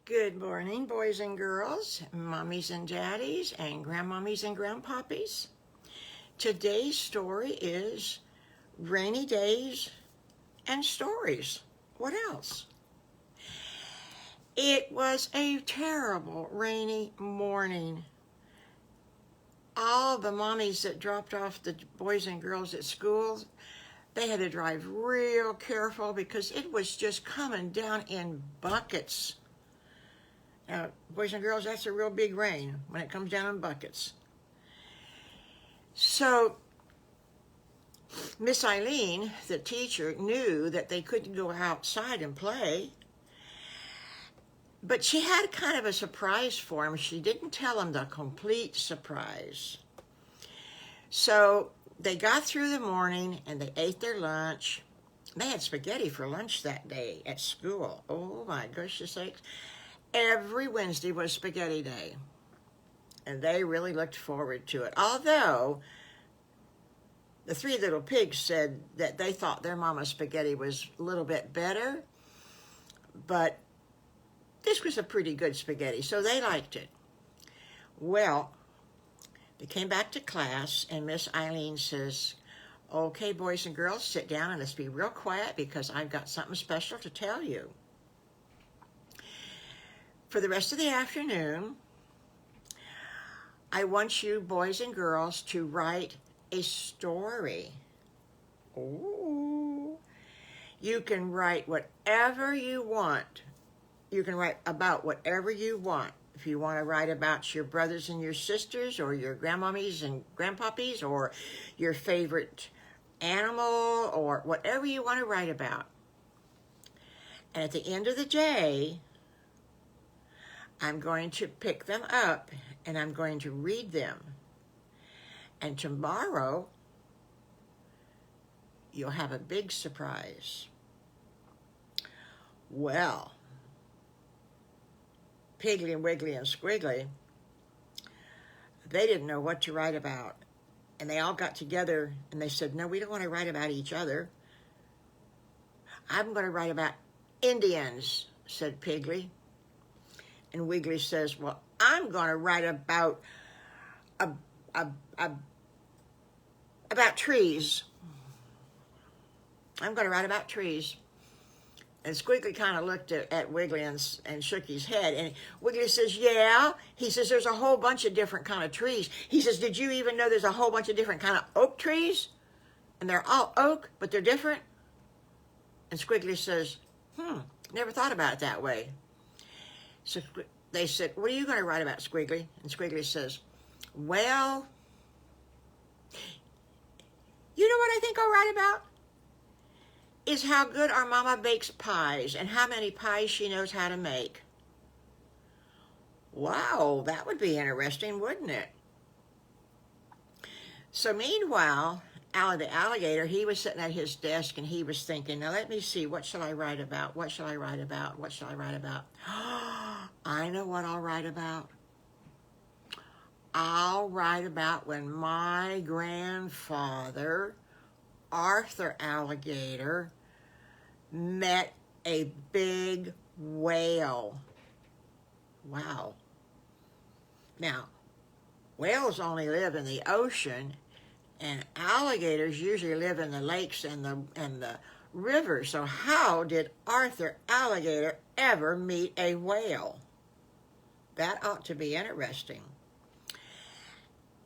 Good morning, boys and girls, mommies and daddies, and grandmommies and grandpoppies. Today's story is Rainy Days and Stories. What else? It was a terrible rainy morning. All the mommies that dropped off the boys and girls at school, they had to drive real careful because it was just coming down in buckets. Now, boys and girls, that's a real big rain when it comes down in buckets. So, Miss Eileen, the teacher, knew that they couldn't go outside and play, but she had kind of a surprise for them. She didn't tell them the complete surprise. So, they got through the morning and they ate their lunch. They had spaghetti for lunch that day at school. Oh my gosh sakes. Every Wednesday was spaghetti day, and they really looked forward to it. Although the three little pigs said that they thought their mama's spaghetti was a little bit better, but this was a pretty good spaghetti, so they liked it. Well, they came back to class, and Miss Eileen says, "Okay, boys and girls, sit down and let's be real quiet because I've got something special to tell you. For the rest of the afternoon, I want you boys and girls to write a story." Ooh. You can write whatever you want. You can write about whatever you want. If you want to write about your brothers and your sisters, or your grandmommies and grandpoppies, or your favorite animal, or whatever you want to write about. And at the end of the day, I'm going to pick them up and I'm going to read them. And tomorrow, you'll have a big surprise. Well, Piggly and Wiggly and Squiggly, they didn't know what to write about. And they all got together and they said, "No, we don't want to write about each other. I'm going to write about Indians," said Piggly. And Wiggly says, "Well, I'm going to write about about trees. I'm going to write about trees." And Squiggly kind of looked at Wiggly and shook his head. And Wiggly says, "Yeah." He says, "There's a whole bunch of different kind of trees." He says, "Did you even know there's a whole bunch of different kind of oak trees? And they're all oak, but they're different?" And Squiggly says, "Never thought about it that way." So they said, "What are you going to write about, Squiggly?" And Squiggly says, "Well, you know what I think I'll write about? Is how good our mama bakes pies and how many pies she knows how to make." Wow, that would be interesting, wouldn't it? So meanwhile, the alligator, he was sitting at his desk and he was thinking, "Now let me see, what shall I write about? What shall I write about? What shall I write about?" I know what I'll write about. I'll write about when my grandfather, Arthur Alligator, met a big whale. Wow. Now, whales only live in the ocean, and alligators usually live in the lakes and the rivers. So how did Arthur Alligator ever meet a whale? That ought to be interesting.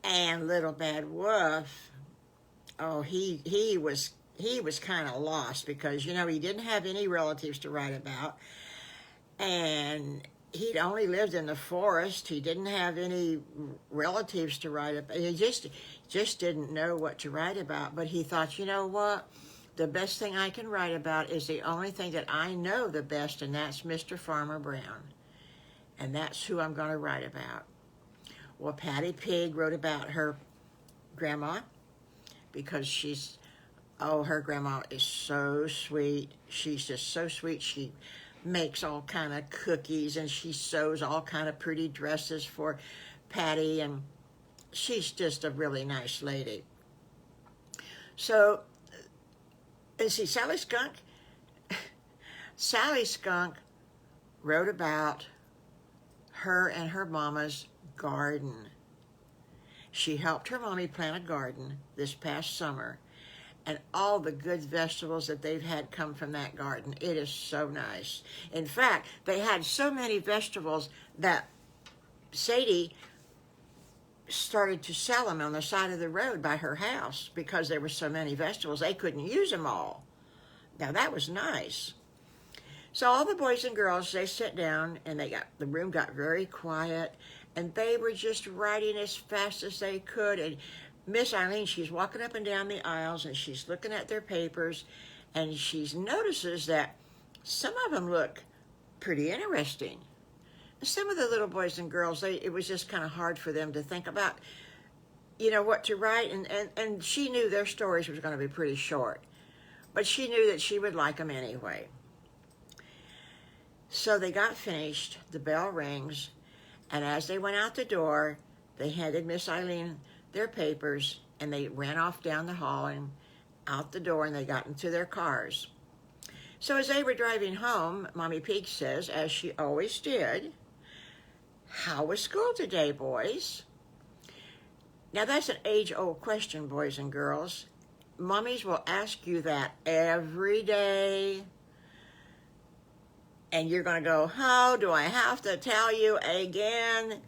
And Little Bad Wolf, oh, he was kind of lost because, you know, he didn't have any relatives to write about, and he'd only lived in the forest. He didn't have any relatives to write about. He just didn't know what to write about. But he thought, you know what? The best thing I can write about is the only thing that I know the best, and that's Mr. Farmer Brown. And that's who I'm going to write about. Well, Patty Pig wrote about her grandma because her grandma is so sweet. She's just so sweet. She makes all kind of cookies and she sews all kind of pretty dresses for Patty, and she's just a really nice lady. So, and see, Sally Skunk wrote about her and her mama's garden. She helped her mommy plant a garden this past summer, and all the good vegetables that they've had come from that garden. It is so nice. In fact, they had so many vegetables that Sadie started to sell them on the side of the road by her house because there were so many vegetables. They couldn't use them all. Now, that was nice. So all the boys and girls, they sat down, and the room got very quiet, and they were just writing as fast as they could. And Miss Eileen, she's walking up and down the aisles, and she's looking at their papers, and she notices that some of them look pretty interesting. Some of the little boys and girls, it was just kind of hard for them to think about, what to write, and she knew their stories was going to be pretty short, but she knew that she would like them anyway. So they got finished, the bell rings, and as they went out the door, they handed Miss Eileen their papers, and they ran off down the hall and out the door, and they got into their cars. So as they were driving home, Mommy Pig says, as she always did, "How was school today, boys?" Now that's an age-old question, boys and girls. Mommies will ask you that every day. And you're going to go, "How do I have to tell you again?"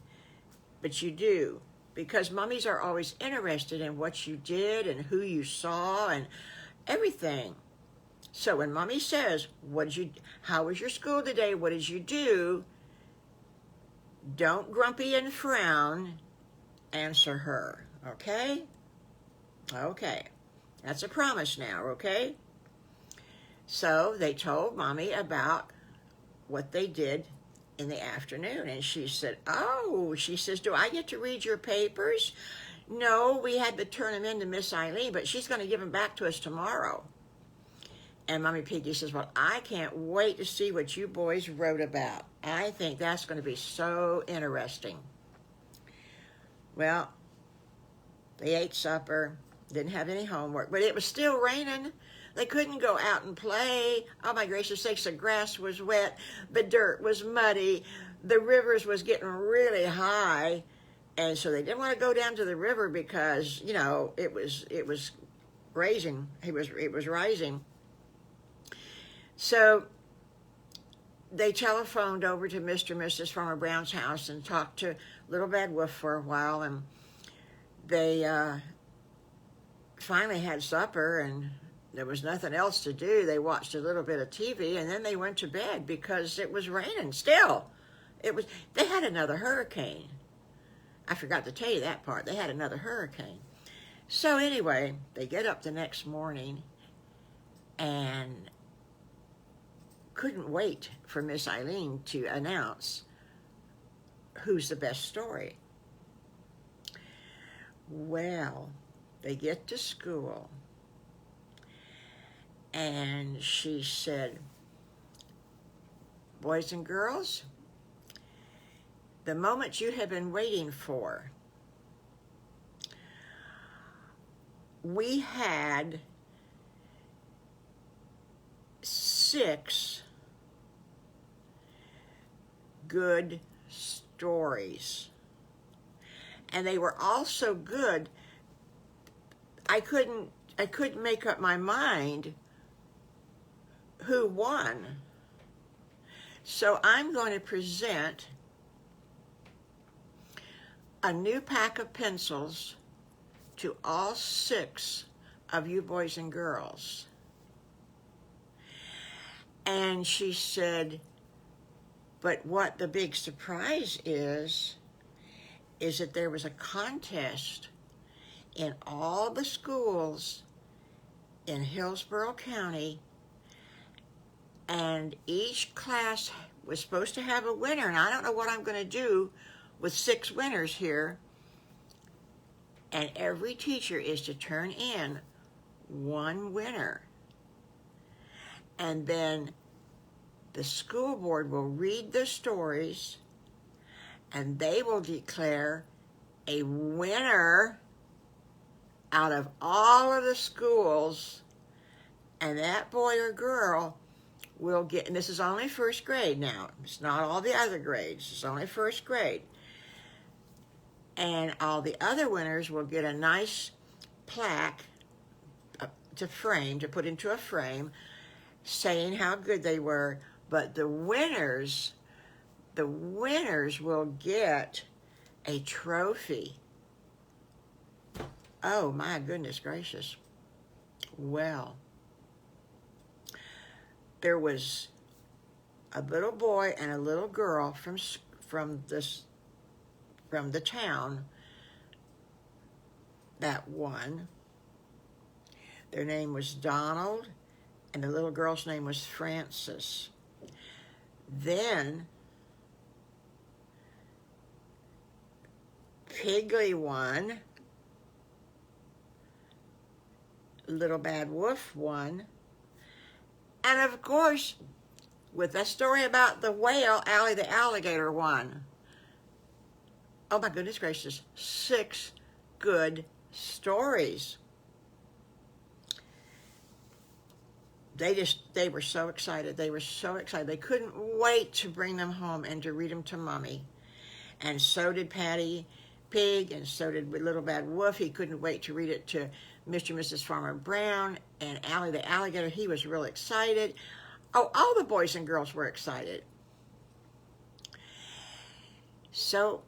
But you do, because mommies are always interested in what you did and who you saw and everything. So when mommy says, "How was your school today? What did you do?" Don't grumpy and frown. Answer her, okay? Okay. That's a promise now, okay? So they told mommy about what they did in the afternoon, and she said, she says, "Do I get to read your papers?" "No, we had to turn them in to Miss Eileen, but she's going to give them back to us tomorrow." And Mommy Piggy says, "Well, I can't wait to see what you boys wrote about. I think that's going to be so interesting." Well, they ate supper, didn't have any homework, but it was still raining. They couldn't go out and play. Oh my gracious sakes, the grass was wet, the dirt was muddy, the rivers was getting really high, and so they didn't want to go down to the river because, it was rising. It was rising. So they telephoned over to Mr. and Mrs. Farmer Brown's house and talked to Little Bad Wolf for a while, and they finally had supper, and there was nothing else to do. They watched a little bit of TV, and then they went to bed because it was raining still. They had another hurricane. I forgot to tell you that part. They had another hurricane. So anyway, they get up the next morning and couldn't wait for Miss Eileen to announce who's the best story. Well, they get to school, and she said, "Boys and girls, the moment you have been waiting for. We had 6 good stories, and they were all so good I couldn't make up my mind who won. So I'm going to present a new pack of pencils to all 6 of you boys and girls." And she said, "But what the big surprise is that there was a contest in all the schools in Hillsborough County, and each class was supposed to have a winner, and I don't know what I'm going to do with 6 winners here, and every teacher is to turn in 1 winner, and then the school board will read the stories, and they will declare a winner out of all of the schools, and that boy or girl will get, and this is only first grade now. It's not all the other grades. It's only first grade. And all the other winners will get a nice plaque to put into a frame, saying how good they were. But the winners will get a trophy. Oh my goodness gracious. Well, there was a little boy and a little girl from the town that won. Their name was Donald, and the little girl's name was Frances. Then Piggly won. Little Bad Wolf won. And of course, with that story about the whale, Allie the alligator won. Oh my goodness gracious, 6 good stories. They were so excited. They were so excited. They couldn't wait to bring them home and to read them to Mommy. And so did Patty Pig, and so did Little Bad Wolf. He couldn't wait to read it to Mr. and Mrs. Farmer Brown. And Allie the alligator, he was real excited. Oh, all the boys and girls were excited. So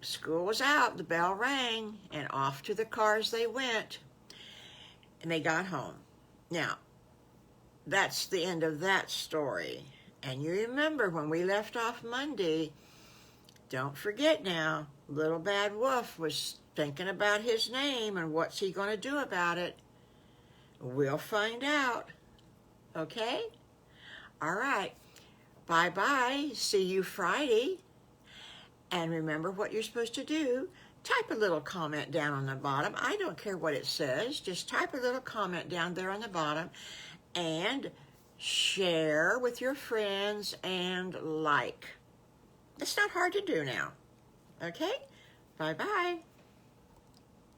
school was out, the bell rang, and off to the cars they went. And they got home. Now, that's the end of that story. And you remember when we left off Monday, don't forget now, Little Bad Wolf was thinking about his name and what's he going to do about it. We'll find out. Okay? All right. Bye-bye. See you Friday. And remember what you're supposed to do. Type a little comment down on the bottom. I don't care what it says. Just type a little comment down there on the bottom and share with your friends and like. It's not hard to do now. Okay? Bye-bye.